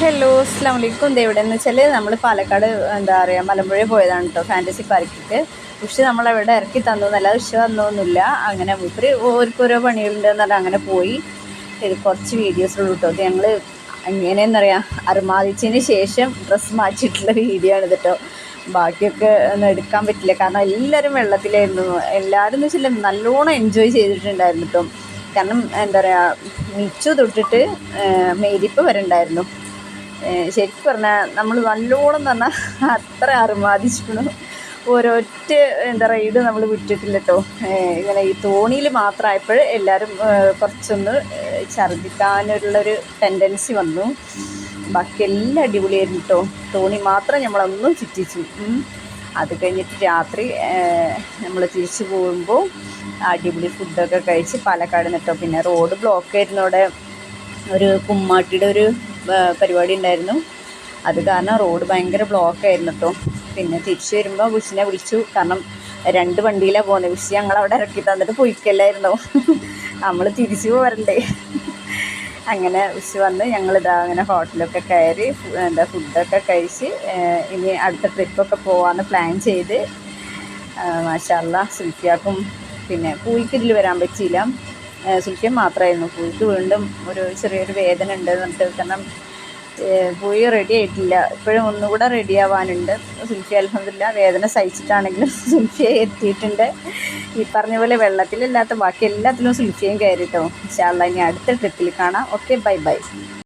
Hello അസ്സാം വലൈക്കും. എവിടെയെന്ന് വെച്ചാൽ നമ്മൾ പാലക്കാട് എന്താ പറയുക മലമ്പുഴ പോയതാണ് കേട്ടോ, ഫാൻറ്റസി പാർക്കിക്ക്. പക്ഷെ നമ്മളവിടെ ഇറക്കി തന്നൊന്നുമല്ല, ഉഷ തന്നൊന്നുമില്ല. അങ്ങനെ ഓരോരോ പണികളുണ്ടെന്ന് പറഞ്ഞാൽ അങ്ങനെ പോയി. ഇത് കുറച്ച് വീഡിയോസുള്ളൂ കേട്ടോ. അത് ഞങ്ങൾ എങ്ങനെയെന്നറിയാം അർമാദിച്ചതിന് ശേഷം ഡ്രസ്സ് മാറ്റിയിട്ടുള്ള വീഡിയോ ആണ് കേട്ടോ. ബാക്കിയൊക്കെ ഒന്നും എടുക്കാൻ പറ്റില്ല, കാരണം എല്ലാവരും വെള്ളത്തിലായിരുന്നു. എല്ലാവരും എന്ന് വെച്ചാൽ നല്ലോണം എൻജോയ് ചെയ്തിട്ടുണ്ടായിരുന്നു കേട്ടോ. കാരണം എന്താ പറയുക മിച്ചു തൊട്ടിട്ട് മേരിപ്പ് വരെ ഉണ്ടായിരുന്നു. ശരിക്കും പറഞ്ഞാൽ നമ്മൾ നല്ലോണം പറഞ്ഞാൽ അത്ര അർമാദിച്ചിരിക്കണു. ഒരൊറ്റ എന്താ റൈഡ് നമ്മൾ വിട്ടിട്ടില്ല കേട്ടോ. ഇങ്ങനെ ഈ തോണിയിൽ മാത്രമായപ്പോൾ എല്ലാവരും കുറച്ചൊന്ന് ഛർദ്ദിക്കാനുള്ളൊരു ടെൻഡൻസി വന്നു. ബാക്കി എല്ലാം അടിപൊളിയായിരുന്നു കേട്ടോ. തോണി മാത്രം നമ്മളൊന്നും ചുറ്റിച്ചു. അത് കഴിഞ്ഞിട്ട് രാത്രി നമ്മൾ തിരിച്ചു പോകുമ്പോൾ അടിപൊളി ഫുഡൊക്കെ കഴിച്ച് പാലക്കാട് നിട്ടോ. പിന്നെ റോഡ് ബ്ലോക്ക് ആയിരുന്നു. അവിടെ ഒരു കുമ്മാട്ടിയുടെ ഒരു പരിപാടി ഉണ്ടായിരുന്നു. അത് കാരണം റോഡ് ഭയങ്കര ബ്ലോക്കായിരുന്നു കേട്ടോ. പിന്നെ തിരിച്ചു വരുമ്പോൾ വിഷിനെ വിളിച്ചു, കാരണം 2 വണ്ടിയിലാണ് പോകുന്നത്. വിഷി ഞങ്ങളവിടെ ഇറക്കി തന്നിട്ട് പോയിക്കല്ലായിരുന്നോ, നമ്മൾ തിരിച്ചു പോരണ്ടേ. അങ്ങനെ വിഷു വന്ന് ഞങ്ങളിതാ അങ്ങനെ ഹോട്ടലൊക്കെ കയറി ഫുഡൊക്കെ കഴിച്ച് ഇനി അടുത്ത ട്രിപ്പൊക്കെ പോകാമെന്ന് പ്ലാൻ ചെയ്ത്. മാഷാ അല്ലാഹ് സുൽഫിയാക്കും പിന്നെ പൂയ്ക്ക് ഇതിൽ വരാൻ പറ്റിയില്ല. സുൽഫിയ മാത്രമായിരുന്നു. പൂയ്ക്ക് വീണ്ടും ഒരു ചെറിയൊരു വേദന ഉണ്ട് എന്നിട്ട്, കാരണം പൂയി റെഡി ആയിട്ടില്ല. ഇപ്പോഴും ഒന്നുകൂടെ റെഡി ആവാനുണ്ട്. സുൽഫിയ അൽഹംദുലില്ലാ വേദന സഹിച്ചിട്ടാണെങ്കിലും സുൽഫിയ എത്തിയിട്ടുണ്ട്. ഈ പറഞ്ഞ പോലെ വെള്ളത്തിലില്ലാത്ത ബാക്കി എല്ലാത്തിലും സുൽഫിയയും കയറിട്ടോ. ഇൻഷാ അല്ലാഹ് ഇനി അടുത്ത ട്രിപ്പിൽ കാണാം. Okay, bye bye.